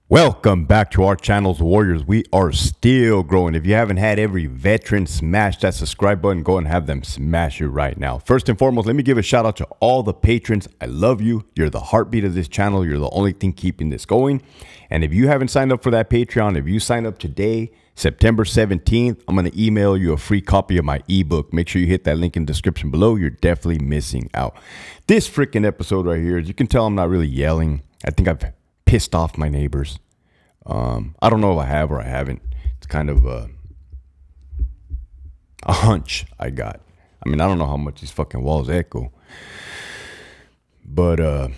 Welcome back to our channel's Warriors. We are still growing. If you haven't had every veteran smash that subscribe button, go and have them smash it right now. First and foremost, let me give a shout out to all the patrons. I love you. You're the heartbeat of this channel. You're the only thing keeping this going. And if you haven't signed up for that Patreon, if you sign up today, September 17th, I'm going to email you a free copy of my ebook. Make sure you hit that link in the description below. You're definitely missing out. This freaking episode right here, as you can tell, I'm not really yelling. I think I've pissed off my neighbors. I don't know if I have or I haven't. It's kind of a hunch I got. I mean, I don't know how much these fucking walls echo. But I'm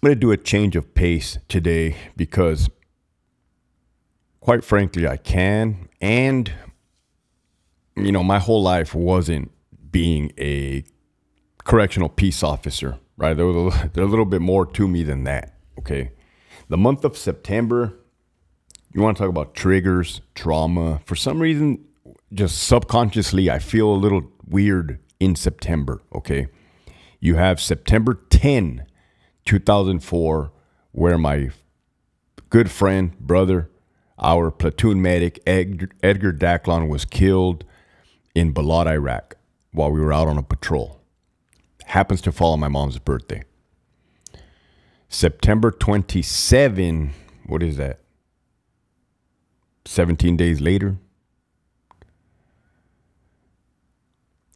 going to do a change of pace today because, quite frankly, I can. And, you know, my whole life wasn't being a correctional peace officer, right? There's a little bit more to me than that, okay? The month of September, you want to talk about triggers, trauma. For some reason, just subconsciously, I feel a little weird in September, okay? You have September 10, 2004, where my good friend, brother, our platoon medic, Edgar Daclon, was killed in Balad, Iraq, while we were out on a patrol. Happens to fall on my mom's birthday. September 27, what is that? 17 days later.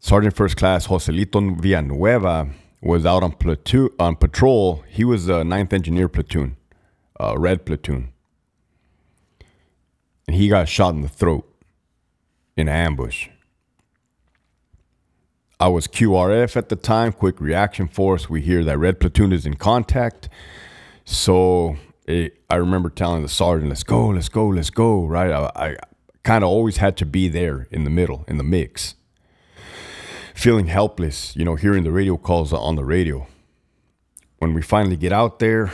Sergeant First Class Joselito Villanueva was out on patrol. He was a 9th Engineer Platoon, Red Platoon. And he got shot in the throat in an ambush. I was QRF at the time, Quick Reaction Force. We hear that Red Platoon is in contact. So I remember telling the sergeant, let's go, let's go, let's go, right? I kind of always had to be there in the middle, in the mix. Feeling helpless, you know, hearing the radio calls on the radio. When we finally get out there,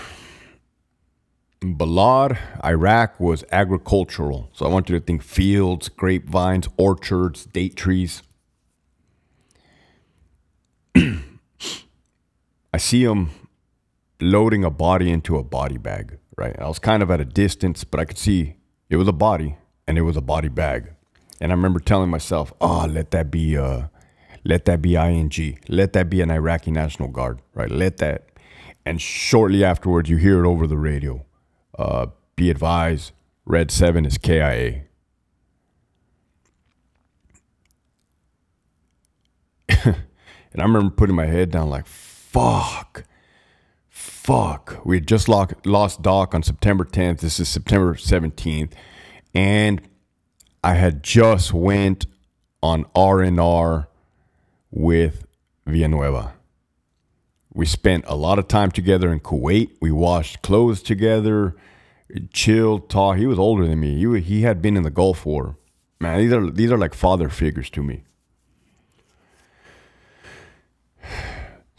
Balad, Iraq was agricultural. So I want you to think fields, grapevines, orchards, date trees. I see him loading a body into a body bag, right? I was kind of at a distance, but I could see it was a body and it was a body bag. And I remember telling myself, oh, let that be ING. Let that be an Iraqi National Guard, right? Let that. And shortly afterwards, you hear it over the radio. Be advised, Red 7 is KIA. And I remember putting my head down like, fuck. We had just lost Doc on September 10th. This is September 17th. And I had just went on R&R with Villanueva. We spent a lot of time together in Kuwait. We washed clothes together, chilled, talked. He was older than me. He had been in the Gulf War. Man, these are like father figures to me.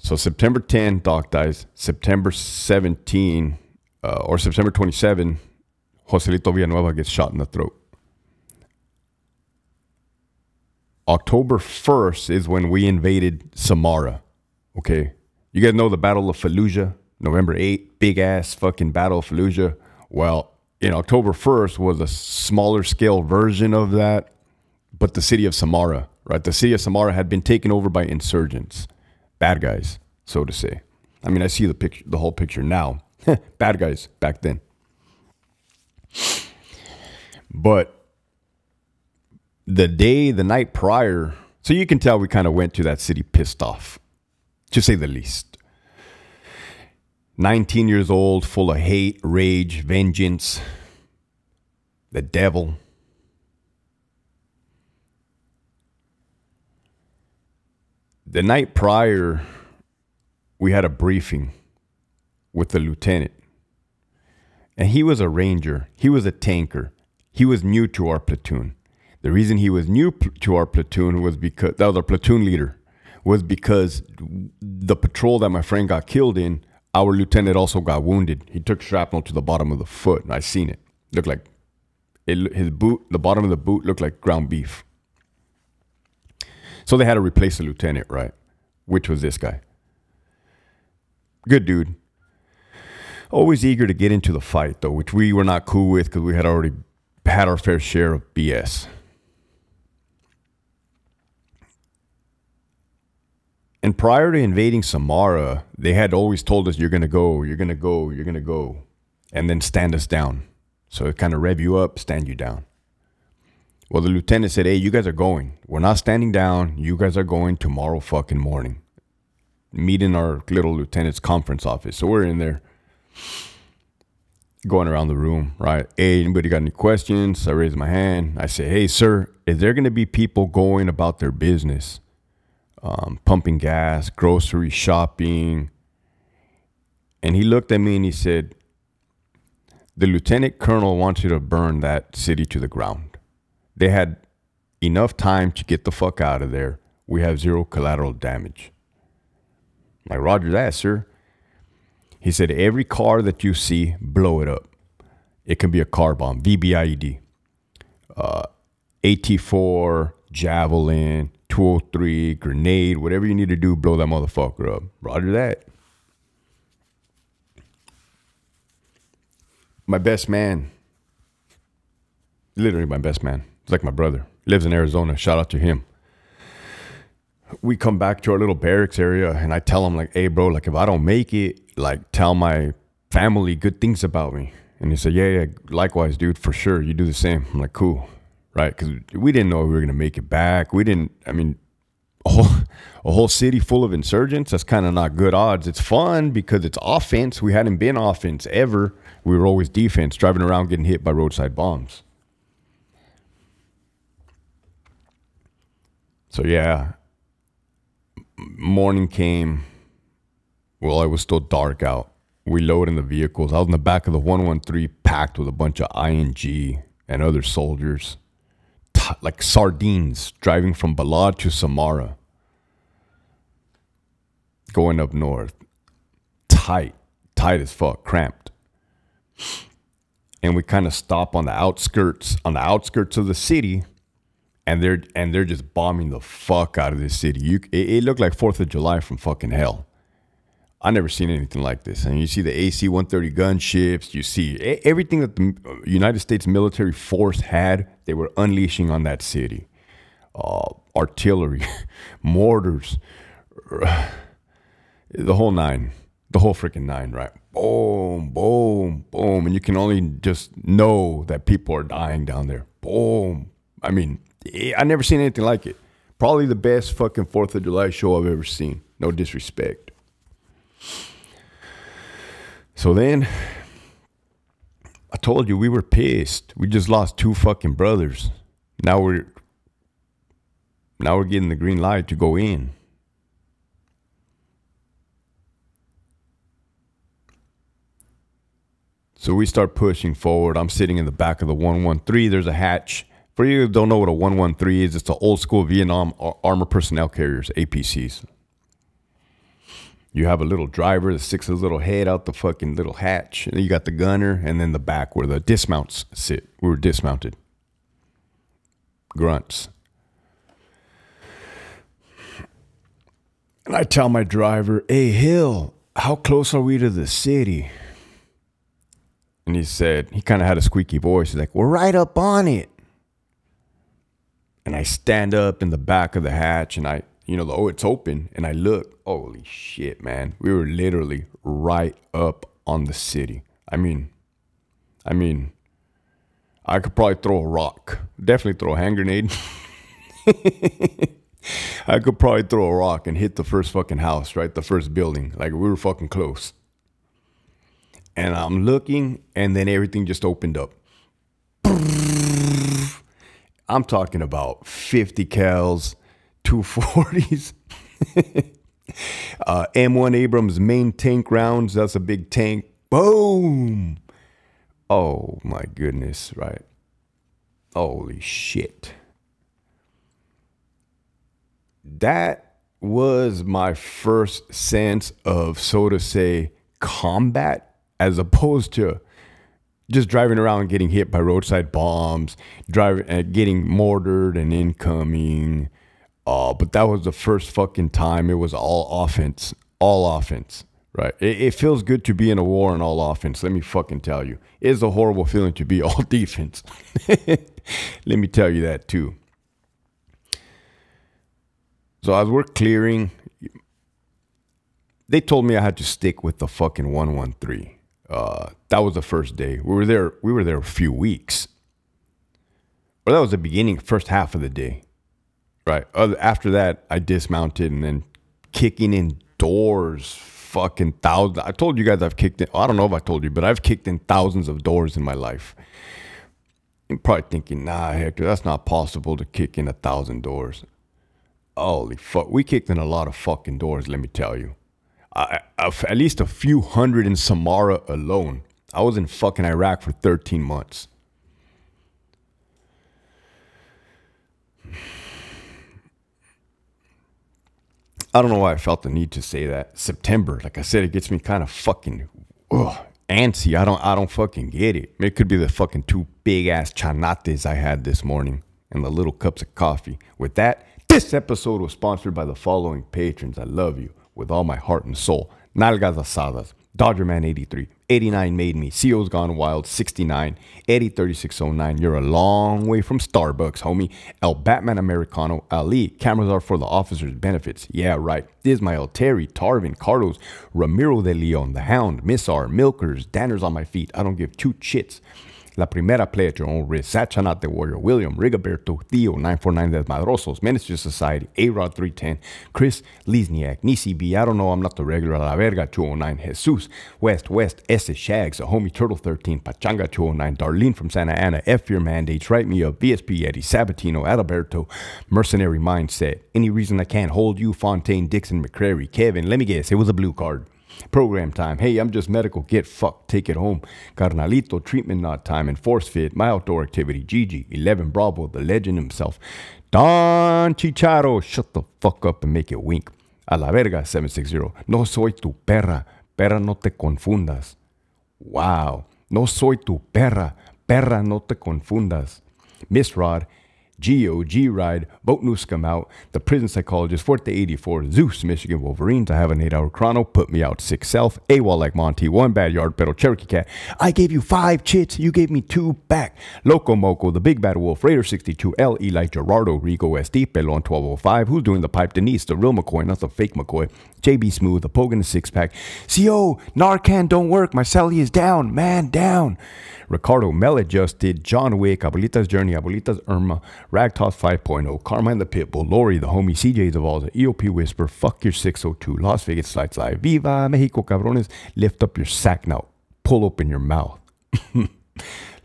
So September 10, Doc dies. September 17 or September 27, Joselito Villanueva gets shot in the throat. October 1st is when we invaded Samarra. Okay. You guys know the Battle of Fallujah, November 8th, big ass fucking Battle of Fallujah. Well, in October 1st was a smaller scale version of that, but the city of Samarra, right? The city of Samarra had been taken over by insurgents. Bad guys, so to say. I mean, I see the picture, the whole picture now. Bad guys back then. But the night prior, so you can tell we kind of went to that city pissed off, to say the least. 19 years old, full of hate, rage, vengeance, the devil. The night prior, we had a briefing with the lieutenant. And he was a ranger. He was a tanker. He was new to our platoon. The reason he was new to our platoon was because, that was our platoon leader, was because the patrol that my friend got killed in, our lieutenant also got wounded. He took shrapnel to the bottom of the foot, and I seen it. Looked like, his boot, the bottom of the boot looked like ground beef. So they had to replace the lieutenant, right? Which was this guy. Good dude. Always eager to get into the fight, though, which we were not cool with because we had already had our fair share of BS. And prior to invading Samara, they had always told us, you're going to go, you're going to go, you're going to go, and then stand us down. So it kind of rev you up, stand you down. Well, the lieutenant said, hey, you guys are going. We're not standing down. You guys are going tomorrow fucking morning. Meet in our little lieutenant's conference office. So we're in there going around the room, right? Hey, anybody got any questions? I raise my hand. I say, hey, sir, is there going to be people going about their business? Pumping gas, grocery shopping. And he looked at me and he said, the lieutenant colonel wants you to burn that city to the ground. They had enough time to get the fuck out of there. We have zero collateral damage. I'm like, roger that, sir. He said, every car that you see, blow it up. It can be a car bomb, VBIED, AT-4, Javelin, 203, grenade, whatever you need to do, blow that motherfucker up. Roger that. My best man, literally my best man, he's like my brother, lives in Arizona. Shout out to him. We come back to our little barracks area and I tell him like, hey bro, like if I don't make it, like tell my family good things about me. And he said, yeah, likewise, dude, for sure. You do the same. I'm like, cool. Right? Because we didn't know we were going to make it back. We didn't, I mean, a whole city full of insurgents, that's kind of not good odds. It's fun because it's offense. We hadn't been offense ever. We were always defense, driving around getting hit by roadside bombs. So yeah, morning came. Well, it was still dark out. We load in the vehicles. I was in the back of the 113 packed with a bunch of ING and other soldiers. Like sardines, driving from Balad to Samara. Going up north. Tight as fuck, cramped. And we kind of stop on the outskirts of the city, and they're just bombing the fuck out of this city. It looked like 4th of July from fucking hell. I never seen anything like this. And you see the AC-130 gunships. You see everything that the United States military force had, they were unleashing on that city. Artillery, mortars, the whole nine. The whole freaking nine, right? Boom, boom, boom. And you can only just know that people are dying down there. Boom. I mean, I never seen anything like it. Probably the best fucking 4th of July show I've ever seen. No disrespect. So then, I told you we were pissed. We just lost 2 fucking brothers. Now we're getting the green light to go in. So we start pushing forward. I'm sitting in the back of the 113. There's a hatch. For you who don't know what a 113 is, it's the old school Vietnam armor personnel carriers, APCs. You have a little driver that sticks his little head out the fucking little hatch. And you got the gunner and then the back where the dismounts sit. We were dismounted. Grunts. And I tell my driver, hey, Hill, how close are we to the city? And he said, he kind of had a squeaky voice. He's like, we're right up on it. And I stand up in the back of the hatch and it's open. And I look, holy shit, man. We were literally right up on the city. I mean, I could probably throw a rock. Definitely throw a hand grenade. I could probably throw a rock and hit the first fucking house, right? The first building. Like we were fucking close. And I'm looking, and then everything just opened up. I'm talking about 50 cals, 240s, M1 Abrams main tank rounds. That's a big tank. Boom. Oh, my goodness, right? Holy shit. That was my first sense of, so to say, combat. As opposed to just driving around and getting hit by roadside bombs, getting mortared and incoming. But that was the first fucking time it was all offense. All offense. Right. It feels good to be in a war and all offense. Let me fucking tell you. It's a horrible feeling to be all defense. Let me tell you that too. So as we're clearing, they told me I had to stick with the fucking 113. That was the first day. We were there a few weeks. Or that was the beginning, first half of the day. Right. After that, I dismounted and then kicking in doors, fucking thousands. I told you guys I've kicked in. I don't know if I told you, but I've kicked in thousands of doors in my life. You're probably thinking, nah, Hector, that's not possible to kick in 1,000 doors. Holy fuck. We kicked in a lot of fucking doors, let me tell you. At least a few hundred in Samara alone. I was in fucking Iraq for 13 months. I don't know why I felt the need to say that. September, like I said, it gets me kind of fucking antsy. I don't fucking get it. It could be the fucking 2 big ass chanates I had this morning and the little cups of coffee. With that, this episode was sponsored by the following patrons. I love you with all my heart and soul. Nalgas Asadas, Dodgerman 83, 89 Made Me, CO's Gone Wild 69, Eddie 3609. You're a long way from Starbucks, homie. El Batman Americano, Ali. Cameras are for the officers' benefits. Yeah, right. Ismael, Terry, Tarvin, Carlos, Ramiro de Leon, The Hound, Missar, Milkers, Danners on my feet. I don't give 2 shits. La Primera, play at your own risk. Sachanate Warrior, William, Rigoberto, Theo, 949 Desmadrosos, Ministry Society, A-Rod 310, Chris Lisniak, Nisi B, I don't know, I'm not the regular, La Verga 209, Jesus, West, S. Shags, a homie Turtle 13, Pachanga 209, Darlene from Santa Ana, F Your Mandates, Write Me Up, BSP Eddie, Sabatino, Adalberto, Mercenary Mindset, Any Reason I Can't Hold You, Fontaine, Dixon, McCrary, Kevin, let me guess, it was a blue card. Program time. Hey, I'm just medical. Get fucked. Take it home. Carnalito. Treatment not time. And force fit. My outdoor activity. Gigi. 11 Bravo. The legend himself. Don Chicharo. Shut the fuck up and make it wink. A la verga. 760. No soy tu perra. Perra no te confundas. Wow. No soy tu perra. Perra no te confundas. Miss Rod. G Ride, Boat News Come Out, The Prison Psychologist, Forte 84, Zeus, Michigan Wolverines, I have an 8-hour chrono, Put Me Out 6 Self, AWOL like Monty, 1 Bad Yard, Pero Cherokee Cat, I gave you 5 chits, you gave me 2 back, Loco Moco, The Big Bad Wolf, Raider 62, L, Eli Gerardo, Rigo SD, Pelon 1205, Who's Doing the Pipe, Denise, The Real McCoy, not the fake McCoy, JB Smooth, The Pogan, the 6-pack, CO, Narcan don't work, Marcelli is down, man down, Ricardo Maladjusted, John Wick, Abuelita's Journey, Abuelita's Irma, Ragtoss 5.0, Carmine the Pitbull, Lori, the homie, CJ Zavalza, EOP Whisper, Fuck Your 602, Las Vegas Lights Live, Viva Mexico Cabrones, Lift Up Your Sack now, pull open your mouth.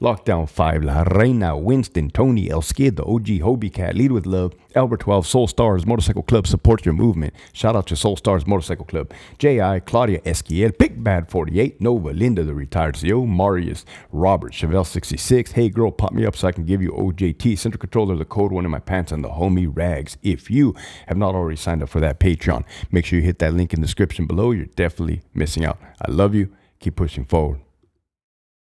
Lockdown 5, La Reina, Winston, Tony, El Skid, the OG, Hobie Cat, Lead with Love, Albert 12, Soul Stars, Motorcycle Club, support your movement. Shout out to Soul Stars Motorcycle Club. J.I., Claudia Esquiel, Big Bad 48, Nova, Linda, the retired CEO, Marius, Robert, Chevelle 66, Hey Girl, pop me up so I can give you OJT, Central Controller, the code one in my pants, and the homie Rags. If you have not already signed up for that Patreon, make sure you hit that link in the description below. You're definitely missing out. I love you. Keep pushing forward.